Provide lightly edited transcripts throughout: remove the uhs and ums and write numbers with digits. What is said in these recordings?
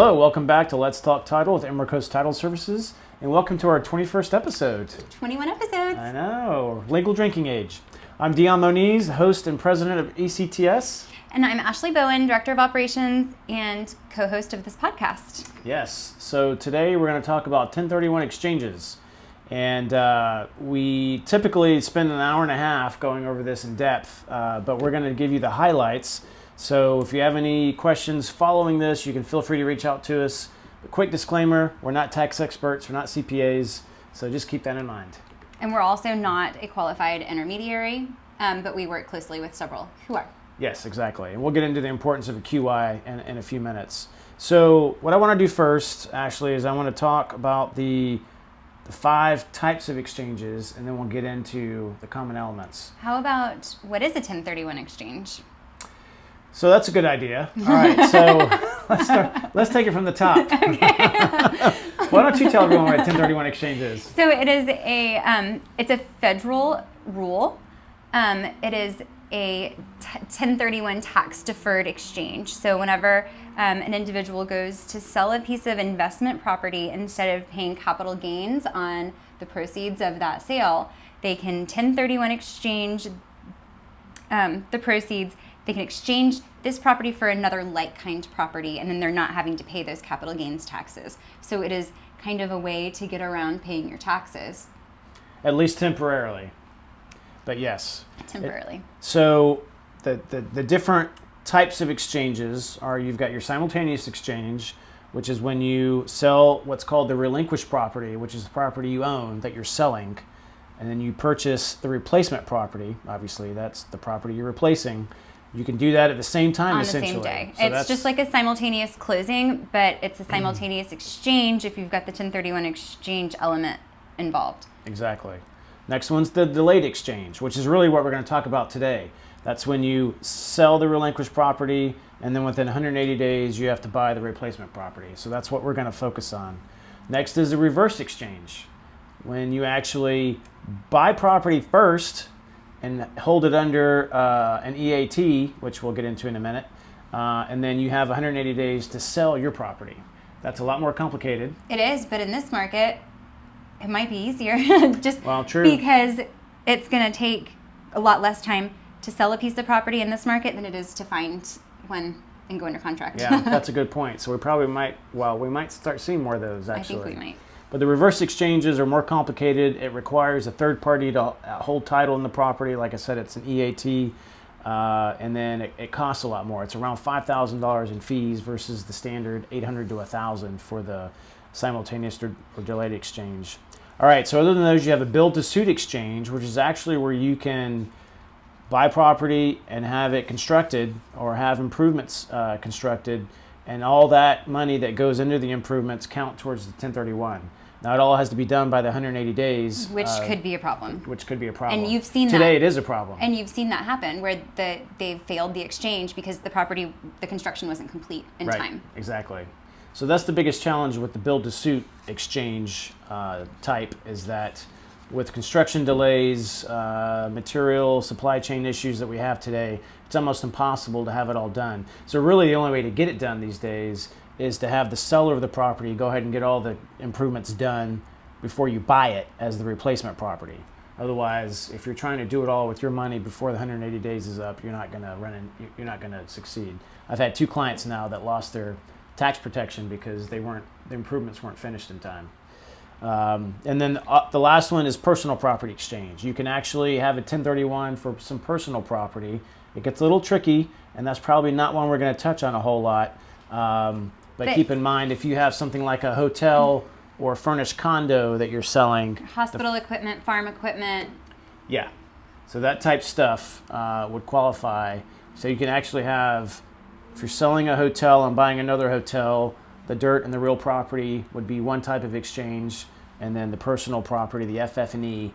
Hello, welcome back to Let's Talk Title with Emerald Coast Title Services, and welcome to our 21st episode. 21 episodes. I know, legal drinking age. I'm Dion Moniz, host and president of ECTS. And I'm Ashley Bowen, director of operations and co-host of this podcast. Yes, so today we're going to talk about 1031 exchanges. And we typically spend an hour and a half going over this in depth, but we're going to give you the highlights. So if you have any questions following this, you can feel free to reach out to us. A quick disclaimer, we're not tax experts, we're not CPAs, so just keep that in mind. And we're also not a qualified intermediary, but we work closely with several who are. Yes, exactly. And we'll get into the importance of a QI in a few minutes. So what I want to do first, Ashley, is I want to talk about the 5 types of exchanges, and then we'll get into the common elements. How about, what is a 1031 exchange? So that's a good idea. All right, so let's take it from the top. Okay. Why don't you tell everyone what a 1031 exchange is? So it is it's a federal rule. It is a 1031 tax deferred exchange. So whenever an individual goes to sell a piece of investment property, instead of paying capital gains on the proceeds of that sale, they can 1031 exchange the proceeds. They can exchange this property for another like-kind property, and then they're not having to pay those capital gains taxes. So it is kind of a way to get around paying your taxes. At least temporarily. But yes. Temporarily. So the different types of exchanges are, you've got your simultaneous exchange, which is when you sell what's called the relinquished property, which is the property you own that you're selling, and then you purchase the replacement property. Obviously, that's the property you're replacing. You can do that at the same time, essentially. On the same day. So it's just like a simultaneous closing, but it's a simultaneous exchange if you've got the 1031 exchange element involved. Exactly. Next one's the delayed exchange, which is really what we're going to talk about today. That's when you sell the relinquished property, and then within 180 days, you have to buy the replacement property. So that's what we're going to focus on. Next is the reverse exchange, when you actually buy property first and hold it under an EAT, which we'll get into in a minute, and then you have 180 days to sell your property. That's a lot more complicated. It is, but in this market, it might be easier. True. Because it's going to take a lot less time to sell a piece of property in this market than it is to find one and go under contract. Yeah, that's a good point. So we probably might, we might start seeing more of those, actually. I think we might. But the reverse exchanges are more complicated. It requires a third party to hold title in the property. Like I said, it's an EAT, and then it costs a lot more. It's around $5,000 in fees versus the standard $800 to $1,000 for the simultaneous or delayed exchange. All right, so other than those, you have a build-to-suit exchange, which is actually where you can buy property and have it constructed or have improvements constructed, and all that money that goes into the improvements count towards the 1031. Now, it all has to be done by the 180 days. Which could be a problem. Which could be a problem. And you've seen Today that. It is a problem. And you've seen that happen where they've failed the exchange because the construction wasn't complete in time. Exactly. So that's the biggest challenge with the build-to-suit exchange type, is that with construction delays, material, supply chain issues that we have today, it's almost impossible to have it all done. So really the only way to get it done these days is to have the seller of the property go ahead and get all the improvements done before you buy it as the replacement property. Otherwise, if you're trying to do it all with your money before the 180 days is up, you're not going to succeed. I've had 2 clients now that lost their tax protection because the improvements weren't finished in time. And then the last one is personal property exchange. You can actually have a 1031 for some personal property. It gets a little tricky, and that's probably not one we're going to touch on a whole lot. But keep in mind, if you have something like a hotel or a furnished condo that you're selling. Hospital equipment, farm equipment. Yeah. So that type stuff would qualify. So you can actually have, if you're selling a hotel and buying another hotel, the dirt and the real property would be one type of exchange, and then the personal property, the FF&E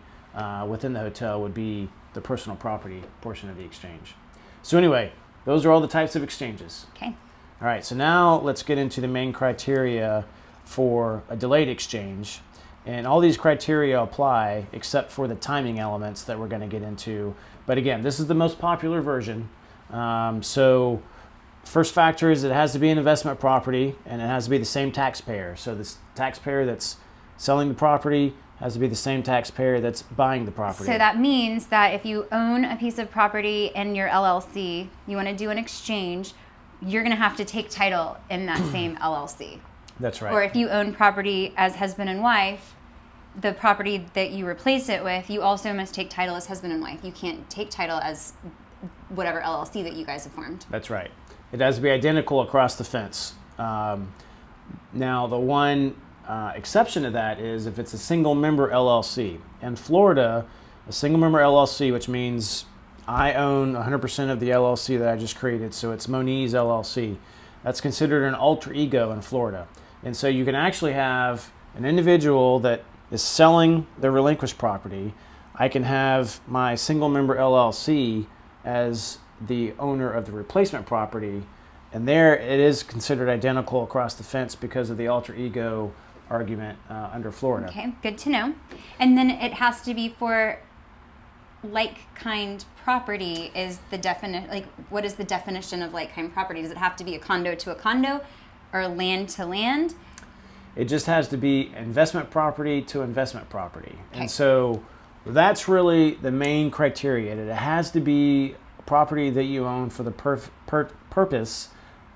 within the hotel, would be the personal property portion of the exchange. So anyway, those are all the types of exchanges. Okay. All right, so now let's get into the main criteria for a delayed exchange. And all these criteria apply except for the timing elements that we're going to get into. But again, this is the most popular version. So First factor is it has to be an investment property, and it has to be the same taxpayer. So the taxpayer that's selling the property has to be the same taxpayer that's buying the property. So that means that if you own a piece of property in your LLC, you want to do an exchange, you're going to have to take title in that same LLC. That's right. Or if you own property as husband and wife, the property that you replace it with, you also must take title as husband and wife. You can't take title as whatever LLC that you guys have formed. That's right. It has to be identical across the fence. Now, the one exception to that is if it's a single member LLC. In Florida, a single member LLC, which means I own 100% of the LLC that I just created, so it's Moniz LLC. That's considered an alter ego in Florida. And so you can actually have an individual that is selling the relinquished property. I can have my single member LLC as the owner of the replacement property, and there it is considered identical across the fence because of the alter ego argument under Florida. Okay, good to know. And then it has to be for like kind property is the definition, like what is the definition of like kind property? Does it have to be a condo to a condo or land to land? It just has to be investment property to investment property. Okay. And so that's really the main criteria. That it has to be property that you own for the purpose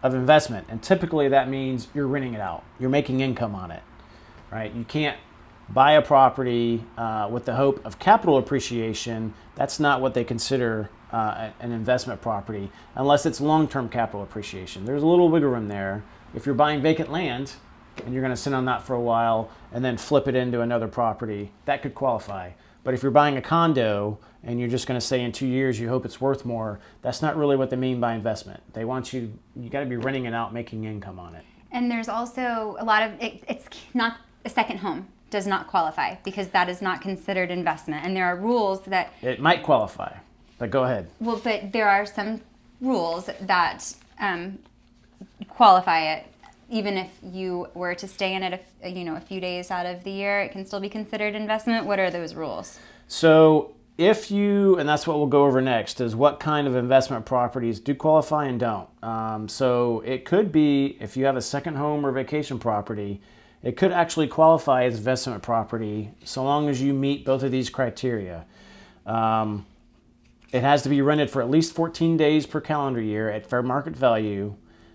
of investment. And typically that means you're renting it out. You're making income on it, right? You can't buy a property with the hope of capital appreciation. That's not what they consider an investment property unless it's long-term capital appreciation. There's a little wiggle room there. If you're buying vacant land and you're going to sit on that for a while and then flip it into another property, that could qualify. But if you're buying a condo and you're just going to say in 2 years you hope it's worth more, that's not really what they mean by investment. They want you got to be renting it out, making income on it. And there's also a lot of, it's not a second home does not qualify because that is not considered investment. And there are rules that... It might qualify, but go ahead. Well, but there are some rules that qualify it. Even if you were to stay in it, a few days out of the year, it can still be considered investment. What are those rules? So if you, and that's what we'll go over next, is what kind of investment properties do qualify and don't. So it could be, if you have a second home or vacation property, it could actually qualify as investment property so long as you meet both of these criteria. It has to be rented for at least 14 days per calendar year at fair market value,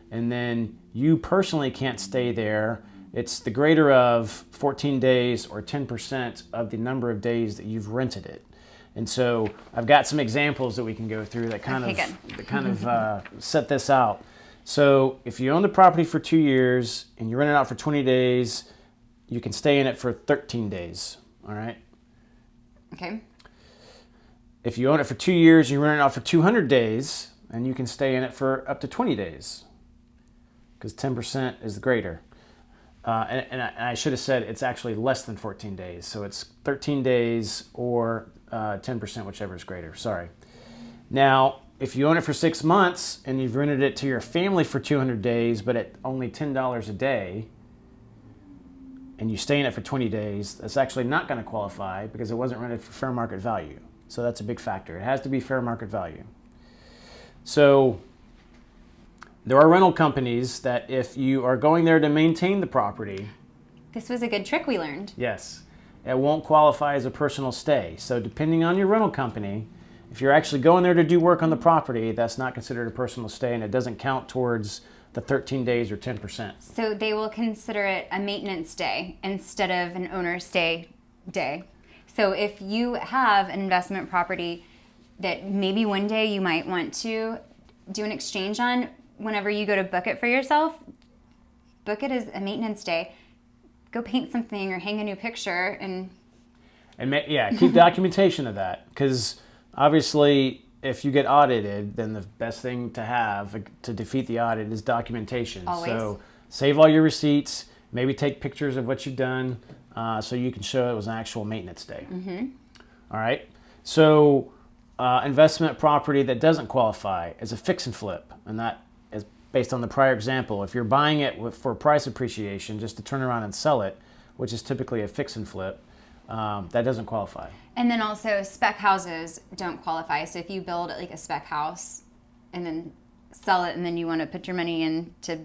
and then you personally can't stay there. It's the greater of 14 days or 10% of the number of days that you've rented it. And so I've got some examples that we can go through that kind of set this out. So if you own the property for 2 years and you rent it out for 20 days, you can stay in it for 13 days, all right? Okay. If you own it for 2 years, you rent it out for 200 days, and you can stay in it for up to 20 days because 10% is the greater. And I should have said it's actually less than 14 days. So it's 13 days or 10%, whichever is greater. Sorry. Now, if you own it for 6 months and you've rented it to your family for 200 days, but at only $10 a day, and you stay in it for 20 days, that's actually not going to qualify because it wasn't rented for fair market value. So that's a big factor. It has to be fair market value. So there are rental companies that if you are going there to maintain the property... This was a good trick we learned. Yes. It won't qualify as a personal stay. So depending on your rental company, if you're actually going there to do work on the property, that's not considered a personal stay and it doesn't count towards the 13 days or 10%. So they will consider it a maintenance day instead of an owner's stay day. So if you have an investment property that maybe one day you might want to do an exchange on, whenever you go to book it for yourself, book it as a maintenance day. Go paint something or hang a new picture and keep documentation of that, because obviously if you get audited, then the best thing to have to defeat the audit is documentation. Always. So save all your receipts, maybe take pictures of what you've done so you can show it was an actual maintenance day. Mm-hmm. All right. So investment property that doesn't qualify is a fix and flip, and that is based on the prior example. If you're buying it for price appreciation just to turn around and sell it, which is typically a fix and flip, that doesn't qualify. And then also spec houses don't qualify. So if you build like a spec house and then sell it and then you want to put your money in to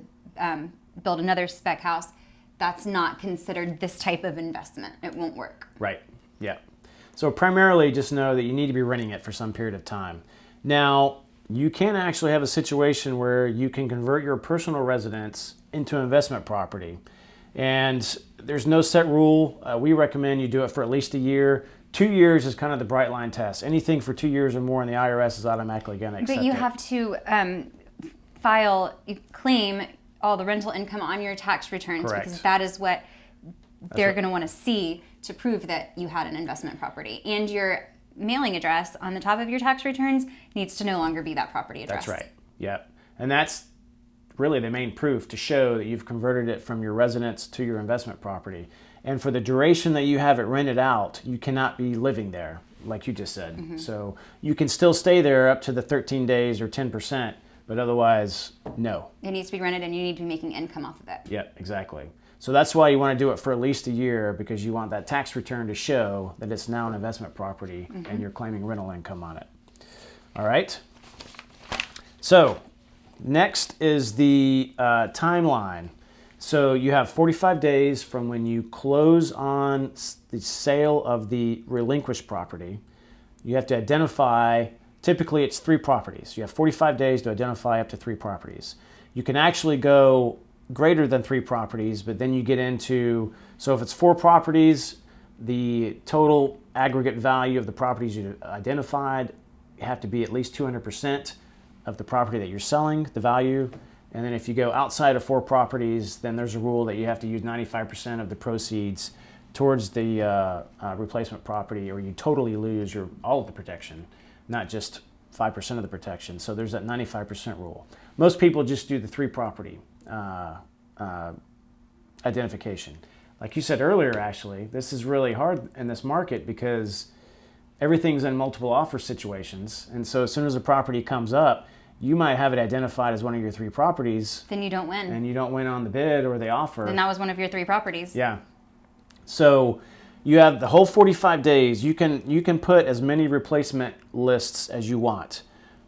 build another spec house, that's not considered this type of investment. It won't work. Right. Yeah. So primarily just know that you need to be renting it for some period of time. Now, you can actually have a situation where you can convert your personal residence into an investment property. And there's no set rule. We recommend you do it for at least a year. 2 years is kind of the bright line test. Anything for 2 years or more, and the IRS is automatically going to accept it. But you have to claim all the rental income on your tax returns. Correct. Because that is what they're going to want to see to prove that you had an investment property. And your mailing address on the top of your tax returns needs to no longer be that property address. That's right. Yep. And that's really the main proof to show that you've converted it from your residence to your investment property. And for the duration that you have it rented out, you cannot be living there, like you just said. Mm-hmm. So you can still stay there up to the 13 days or 10%, but otherwise, no. It needs to be rented and you need to be making income off of it. Yeah, exactly. So that's why you want to do it for at least a year, because you want that tax return to show that it's now an investment property and you're claiming rental income on it. All right. So next is the timeline. So you have 45 days from when you close on the sale of the relinquished property. You have to identify, typically it's 3 properties. You have 45 days to identify up to 3 properties. You can actually go greater than 3 properties, but then you get into, so if it's 4 properties, the total aggregate value of the properties you identified have to be at least 200% of the property that you're selling, the value. And then if you go outside of 4 properties, then there's a rule that you have to use 95% of the proceeds towards the replacement property, or you totally lose all of the protection, not just 5% of the protection. So there's that 95% rule. Most people just do the 3 property identification. Like you said earlier, actually, this is really hard in this market because everything's in multiple offer situations. And so as soon as a property comes up, you might have it identified as one of your 3 properties. Then you don't win. And you don't win on the bid or the offer. Then that was one of your 3 properties. Yeah. So you have the whole 45 days. You can put as many replacement lists as you want.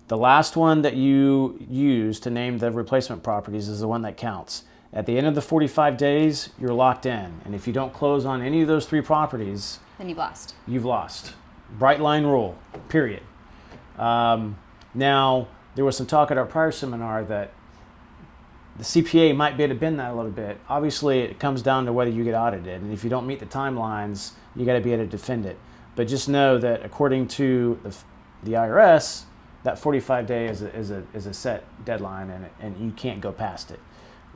The last one that you use to name the replacement properties is the one that counts. At the end of the 45 days, you're locked in. And if you don't close on any of those 3 properties, then you've lost. You've lost. Bright line rule, period. Now, there was some talk at our prior seminar that the CPA might be able to bend that a little bit. Obviously, it comes down to whether you get audited. And if you don't meet the timelines, you got to be able to defend it. But just know that according to the IRS, that 45 day is a set deadline, and you can't go past it.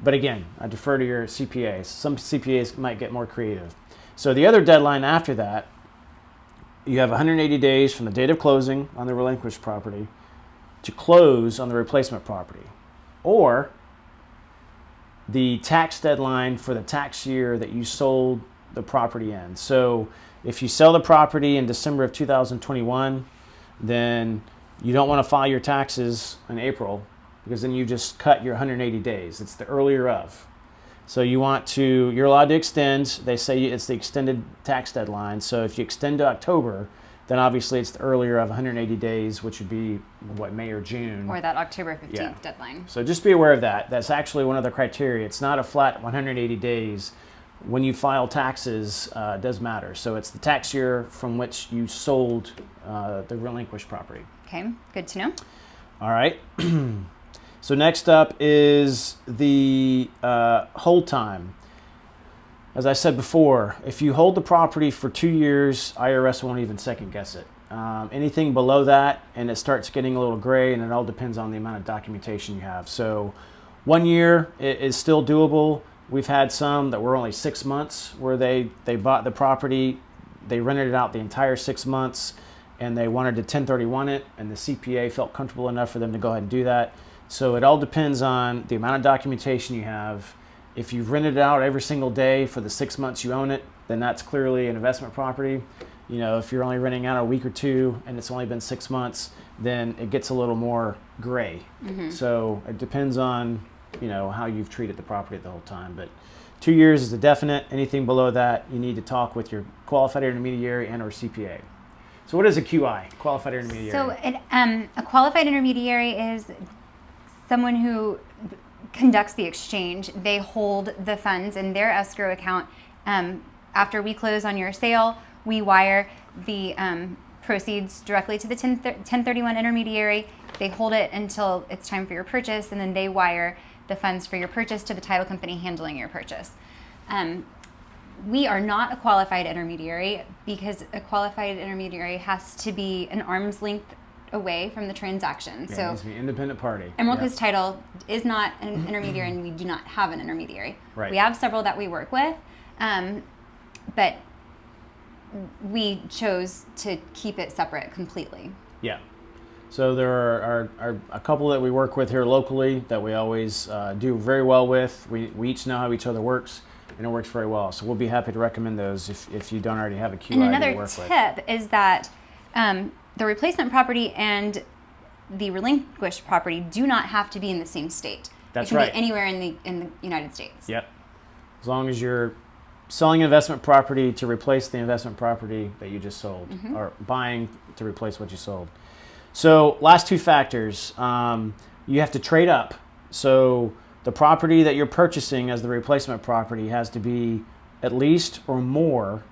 But again, I defer to your CPAs. Some CPAs might get more creative. So the other deadline after that, you have 180 days from the date of closing on the relinquished property to close on the replacement property, or the tax deadline for the tax year that you sold the property in. So if you sell the property in December of 2021, then you don't want to file your taxes in April, because then you just cut your 180 days. It's the earlier of. So you're allowed to extend. They say it's the extended tax deadline. So if you extend to October, then obviously it's the earlier of 180 days, which would be, May or June. Or that October 15th deadline. So just be aware of that. That's actually one of the criteria. It's not a flat 180 days. When you file taxes, it does matter. So it's the tax year from which you sold the relinquished property. Okay, good to know. All right. So next up is the hold time. As I said before, if you hold the property for 2 years, IRS won't even second guess it. Anything below that, and it starts getting a little gray, and it all depends on the amount of documentation you have. So 1 year is still doable. We've had some that were only 6 months where they bought the property, they rented it out the entire 6 months, and they wanted to 1031 it, and the CPA felt comfortable enough for them to go ahead and do that. So it all depends on the amount of documentation you have. If you've rented it out every single day for the 6 months you own it, then that's clearly an investment property. You know, if you're only renting out a week or 2 and it's only been 6 months, then it gets a little more gray. Mm-hmm. So it depends on, how you've treated the property the whole time. But 2 years is a definite. Anything below that, you need to talk with your qualified intermediary and or CPA. So what is a QI, qualified intermediary? So a qualified intermediary is someone who conducts the exchange, they hold the funds in their escrow account. After we close on your sale, we wire the proceeds directly to the 1031 intermediary. They hold it until it's time for your purchase, and then they wire the funds for your purchase to the title company handling your purchase. We are not a qualified intermediary because a qualified intermediary has to be an arm's length away from the transaction. Yeah, so it needs to be an independent party. Emerald Coast Title is not an intermediary, and we do not have an intermediary. Right. We have several that we work with, but we chose to keep it separate completely. Yeah. So there are a couple that we work with here locally that we always do very well with. We each know how each other works, and it works very well. So we'll be happy to recommend those if you don't already have a QI And to another work with. tip is that the replacement property and the relinquished property do not have to be in the same state. That's it can right. be anywhere in the United States. Yep. As long as you're selling investment property to replace the investment property that you just sold, or buying to replace what you sold. So last two factors, you have to trade up. So the property that you're purchasing as the replacement property has to be at least or more,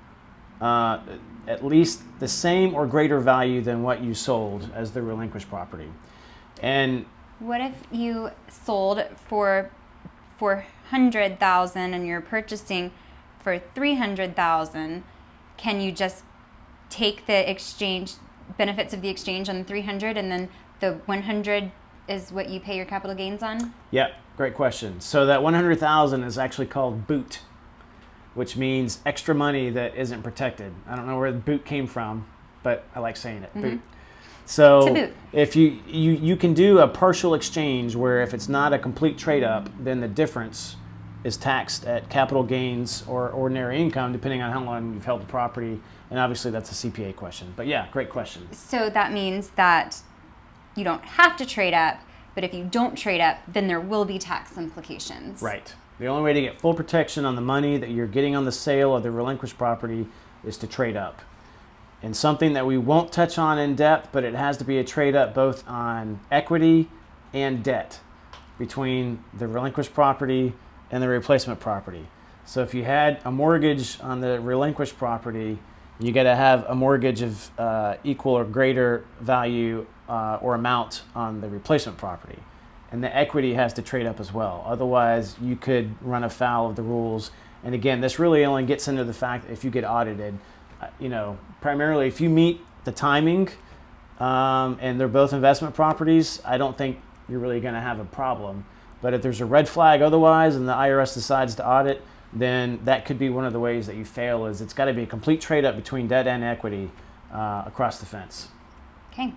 at least the same or greater value than what you sold as the relinquished property. And What if you sold for $400,000 and you're purchasing for $300,000? Can you just take the exchange benefits of the exchange on the 300, and then the 100 is what you pay your capital gains on? yeah, great question. So that 100,000 is actually called boot, which means extra money that isn't protected. I don't know where the boot came from, but I like saying it, boot. So To boot. if you can do a partial exchange where if it's not a complete trade up, then the difference is taxed at capital gains or ordinary income, depending on how long you've held the property. And obviously that's a CPA question. But yeah, great question. So that means that you don't have to trade up, but if you don't trade up, then there will be tax implications. Right. The only way to get full protection on the money that you're getting on the sale of the relinquished property is to trade up. And something that we won't touch on in depth, but it has to be a trade up both on equity and debt between the relinquished property and the replacement property. So if you had a mortgage on the relinquished property, you got to have a mortgage of equal or greater value or amount on the replacement property. And the equity has to trade up as well. Otherwise, you could run afoul of the rules. And again, this really only gets into the fact that if you get audited, primarily if you meet the timing and they're both investment properties, I don't think you're really going to have a problem. But if there's a red flag otherwise and the IRS decides to audit, then that could be one of the ways that you fail. Is it's got to be a complete trade up between debt and equity across the fence. Okay.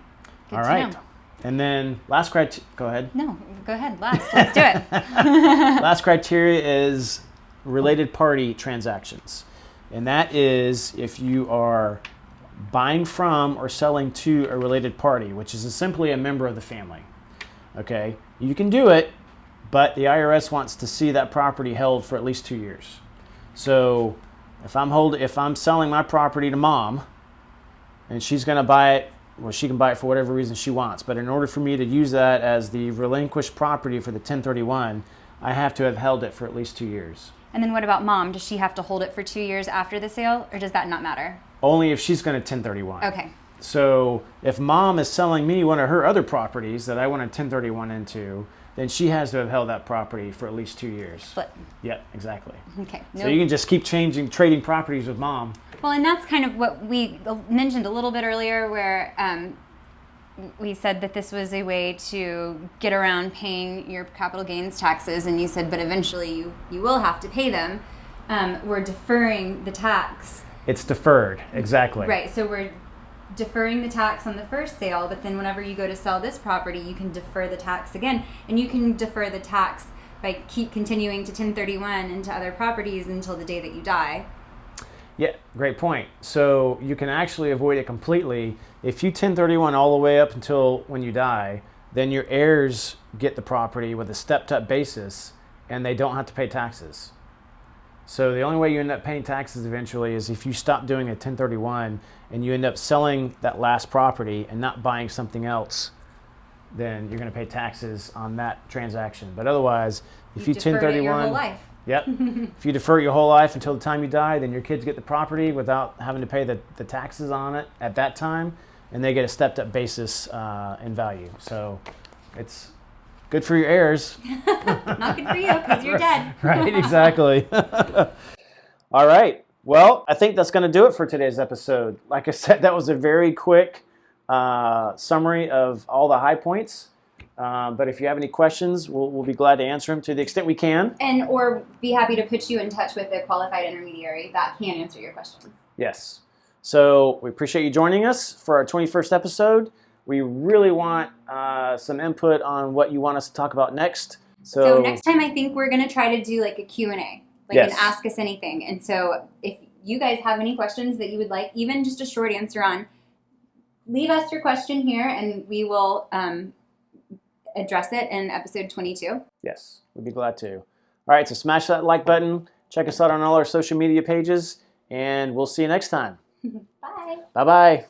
Good All to right. know. And then last criteria, go ahead. No, go ahead. Let's do it. Last criteria is related party transactions. And that is if you are buying from or selling to a related party, which is simply a member of the family. Okay? You can do it, but the IRS wants to see that property held for at least 2 years. So if I'm selling my property to mom and she's going to buy it, well, she can buy it for whatever reason she wants. But in order for me to use that as the relinquished property for the 1031, I have to have held it for at least 2 years. And then what about mom? Does she have to hold it for 2 years after the sale, or does that not matter? Only if she's going to 1031. Okay. So if mom is selling me one of her other properties that I want to 1031 into, then she has to have held that property for at least 2 years. Flip. Yep, exactly. Okay. So you can just keep trading properties with mom. Well, and that's kind of what we mentioned a little bit earlier, where we said that this was a way to get around paying your capital gains taxes, and you said, but eventually you will have to pay them. We're deferring the tax. It's deferred, exactly. Right, so we're deferring the tax on the first sale, but then whenever you go to sell this property, you can defer the tax again, and you can defer the tax by keep continuing to 1031 into other properties until the day that you die. Yeah, great point. So you can actually avoid it completely. If you 1031 all the way up until when you die, then your heirs get the property with a stepped-up basis, and they don't have to pay taxes. So the only way you end up paying taxes eventually is if you stop doing a 1031 and you end up selling that last property and not buying something else then you're going to pay taxes on that transaction. But otherwise, if you deferred it your 1031, whole life. yep, if you defer it your whole life until the time you die, then your kids get the property without having to pay the taxes on it at that time, and they get a stepped up basis in value. So it's good for your heirs. Not good for you because you're dead. Right, exactly. All right. Well, I think that's going to do it for today's episode. Like I said, that was a very quick summary of all the high points. But if you have any questions, we'll be glad to answer them to the extent we can. And or be happy to put you in touch with a qualified intermediary that can answer your questions. Yes. So we appreciate you joining us for our 21st episode. We really want some input on what you want us to talk about next. So next time, I think we're going to try to do like a Q&A. Like an Ask Us Anything. And so if you guys have any questions that you would like, even just a short answer on, leave us your question here and we will address it in episode 22. Yes, we'd be glad to. All right, so smash that like button. Check us out on all our social media pages, and we'll see you next time. Bye. Bye-bye.